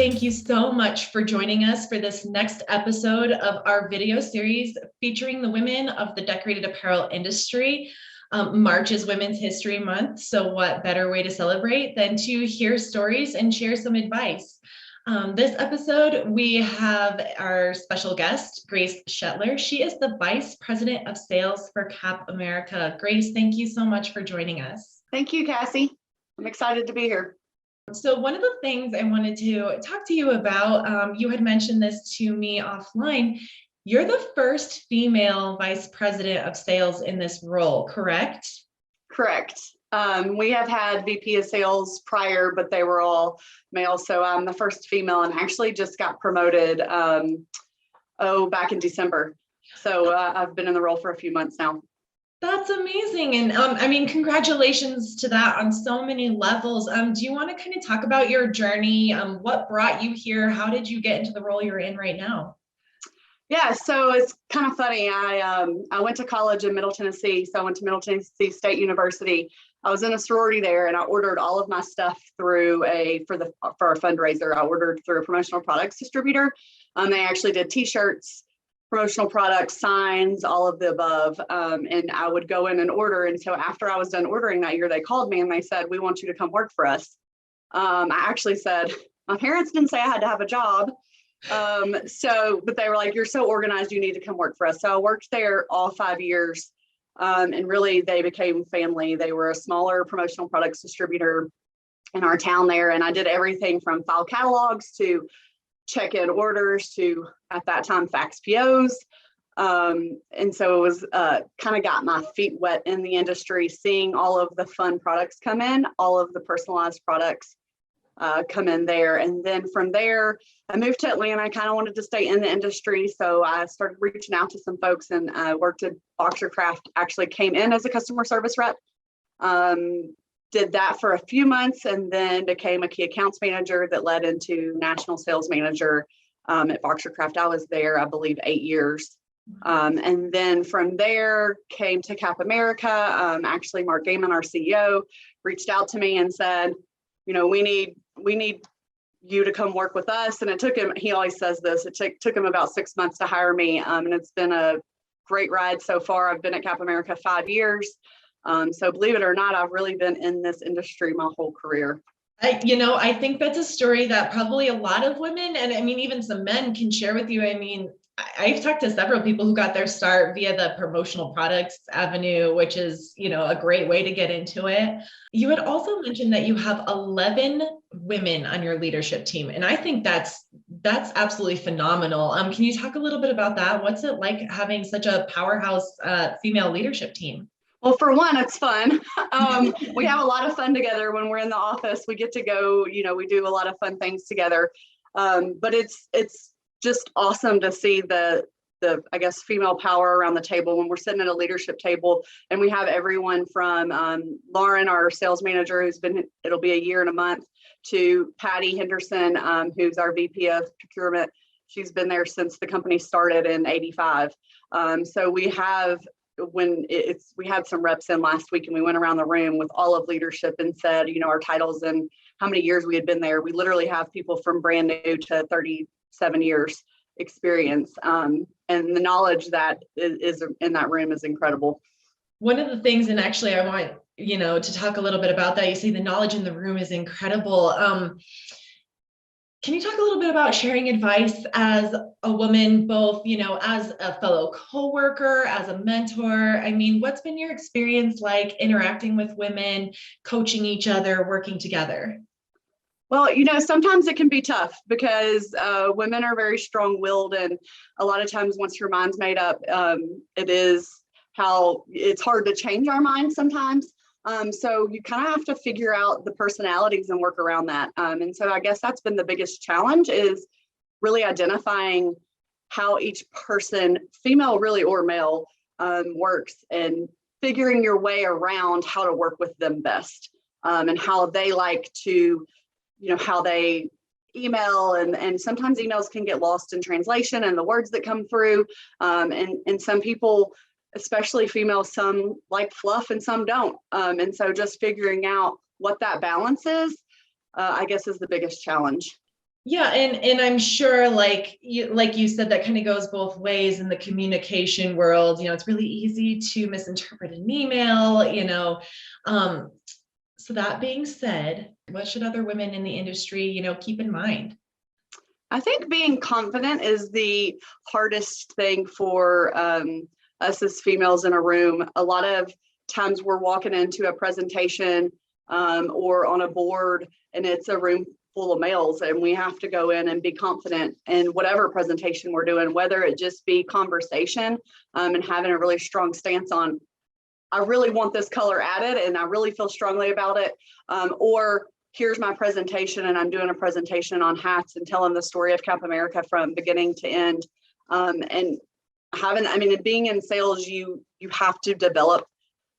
thank you so much for joining us for this next episode of our video series featuring the women of the decorated apparel industry. March is Women's History Month, so what better way to celebrate than to hear stories and share some advice. This episode, we have our special guest, Grace Schettler. She is the Vice President of Sales for Cap America. Grace, thank you so much for joining us. Thank you, Cassie. I'm excited to be here. So one of the things I wanted to talk to you about, you had mentioned this to me offline, you're the first female vice president of sales in this role, correct? Correct. We have had VP of sales prior, but they were all male. So I'm the first female and actually just got promoted back in December. So I've been in the role for a few months now. That's amazing. And I mean, congratulations to that on so many levels. Do you want to kind of talk about your journey? What brought you here? How did you get into the role you're in right now? Yeah, so it's kind of funny. I went to college in Middle Tennessee. So I went to Middle Tennessee State University. I was in a sorority there and I ordered all of my stuff through for our fundraiser. I ordered through a promotional products distributor. They actually did t-shirts, promotional products, signs, all of the above. And I would go in and order. And so after I was done ordering that year, they called me and they said, "We want you to come work for us." I actually said, my parents didn't say I had to have a job. But they were like, "You're so organized, you need to come work for us." So I worked there all 5 years. And really they became family. They were a smaller promotional products distributor in our town there. And I did everything from file catalogs to check-in orders to, at that time, fax POs. And so it was kind of got my feet wet in the industry, seeing all of the fun products come in, all of the personalized products come in there. And then from there, I moved to Atlanta. I kind of wanted to stay in the industry. So I started reaching out to some folks and I worked at Boxercraft, actually came in as a customer service rep. Did that for a few months and then became a key accounts manager that led into national sales manager at Boxercraft. I was there, I believe, 8 years. And then from there came to Cap America. Actually, Mark Gaiman, our CEO, reached out to me and said, we need you to come work with us. And it took him, he always says this, it took him about 6 months to hire me. And it's been a great ride so far. I've been at Cap America 5 years. So believe it or not, I've really been in this industry my whole career. I think that's a story that probably a lot of women, and I mean, even some men can share with you. I mean, I've talked to several people who got their start via the promotional products avenue, which is, a great way to get into it. You had also mentioned that you have 11 women on your leadership team. And I think that's absolutely phenomenal. Can you talk a little bit about that? What's it like having such a powerhouse female leadership team? Well, for one, it's fun. We have a lot of fun together when we're in the office. We get to go, we do a lot of fun things together. But it's just awesome to see the I guess female power around the table when we're sitting at a leadership table and we have everyone from Lauren, our sales manager, it'll be a year and a month, to Patty Henderson, who's our VP of procurement. She's been there since the company started in '85. So we had some reps in last week and we went around the room with all of leadership and said, our titles and how many years we had been there. We literally have people from brand new to 37 years experience. And the knowledge that is in that room is incredible. One of the things, and actually I want, to talk a little bit about that. You say the knowledge in the room is incredible. Can you talk a little bit about sharing advice as a woman, both, as a fellow coworker, as a mentor? I mean, what's been your experience like interacting with women, coaching each other, working together? Well, sometimes it can be tough because women are very strong-willed, and a lot of times once your mind's made up, it's hard to change our minds sometimes. So you kind of have to figure out the personalities and work around that. And so I guess that's been the biggest challenge, is really identifying how each person, female really or male, works, and figuring your way around how to work with them best, and how they like to, how they email, and sometimes emails can get lost in translation and the words that come through. And some people, especially females, some like fluff and some don't. And so just figuring out what that balance is, I guess, is the biggest challenge. Yeah, and I'm sure like you said, that kind of goes both ways in the communication world. It's really easy to misinterpret an email, Um, so that being said, what should other women in the industry, keep in mind? I think being confident is the hardest thing for us as females in a room. A lot of times we're walking into a presentation or on a board, and it's a room full of males, and we have to go in and be confident in whatever presentation we're doing, whether it just be conversation and having a really strong stance on, I really want this color added and I really feel strongly about it, or here's my presentation and I'm doing a presentation on hats and telling the story of Cap America from beginning to end. And being in sales, you have to develop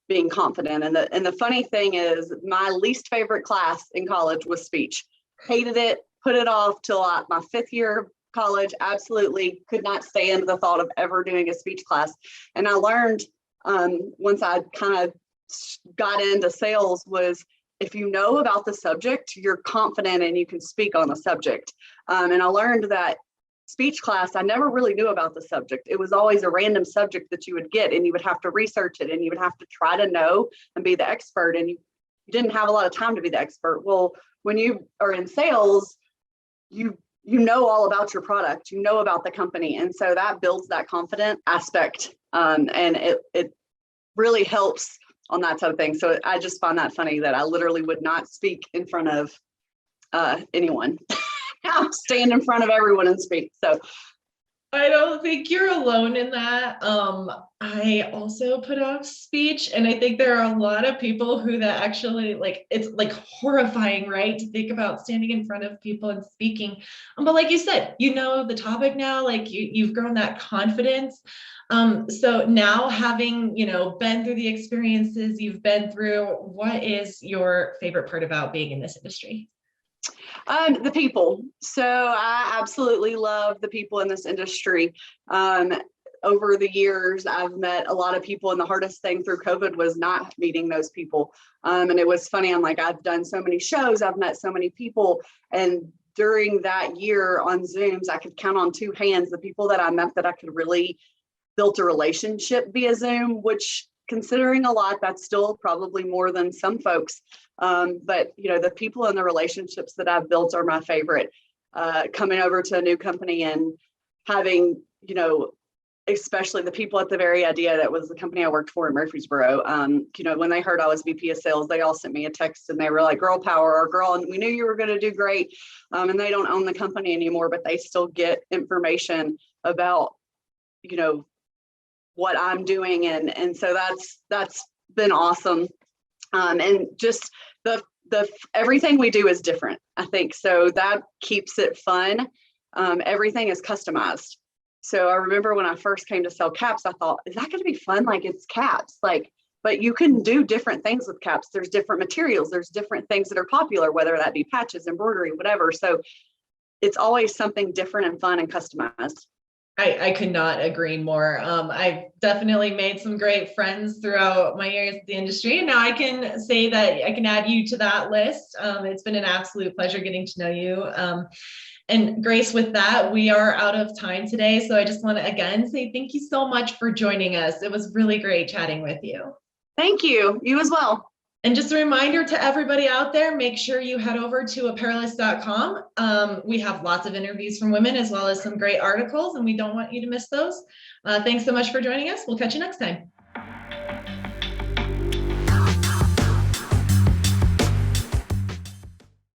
being confident. And the funny thing is, my least favorite class in college was speech. Hated it, put it off till my 5th year of college. Absolutely could not stand the thought of ever doing a speech class. And I learned once I kind of got into sales was, if you know about the subject, you're confident and you can speak on the subject. And I learned that speech class, I never really knew about the subject. It was always a random subject that you would get, and you would have to research it, and you would have to try to know and be the expert. And you didn't have a lot of time to be the expert. Well, when you are in sales, you know all about your product, you know about the company. And so that builds that confident aspect. And it really helps on that side of things. So I just find that funny that I literally would not speak in front of anyone. I'll stand in front of everyone and speak. So I don't think you're alone in that. I also put off speech, and I think there are a lot of people who that actually it's like horrifying, right? To think about standing in front of people and speaking. But like you said, the topic now, like you've grown that confidence. So now having, been through the experiences you've been through, what is your favorite part about being in this industry? The people. So I absolutely love the people in this industry. Over the years, I've met a lot of people, and the hardest thing through COVID was not meeting those people. And it was funny. I'm like, I've done so many shows, I've met so many people, and during that year on Zooms, I could count on 2 hands the people that I met that I could really built a relationship via Zoom, which, considering a lot, that's still probably more than some folks. But the people and the relationships that I've built are my favorite. Coming over to a new company and having, especially the people at the very idea, that was the company I worked for in Murfreesboro. When they heard I was VP of sales, they all sent me a text and they were like, "Girl power," or "Girl, and we knew you were going to do great." And they don't own the company anymore, but they still get information about, what I'm doing. And so that's been awesome. And just the everything we do is different, I think. So that keeps it fun. Everything is customized. So I remember when I first came to sell caps, I thought, is that going to be fun? Like, it's caps, but you can do different things with caps. There's different materials. There's different things that are popular, whether that be patches, embroidery, whatever. So it's always something different and fun and customized. I could not agree more. I've definitely made some great friends throughout my years in the industry, and now I can say that I can add you to that list. It's been an absolute pleasure getting to know you. And Grace, with that, we are out of time today. So I just want to again say thank you so much for joining us. It was really great chatting with you. Thank you. You as well. And just a reminder to everybody out there, make sure you head over to apparelist.com. We have lots of interviews from women as well as some great articles, and we don't want you to miss those. Thanks so much for joining us. We'll catch you next time.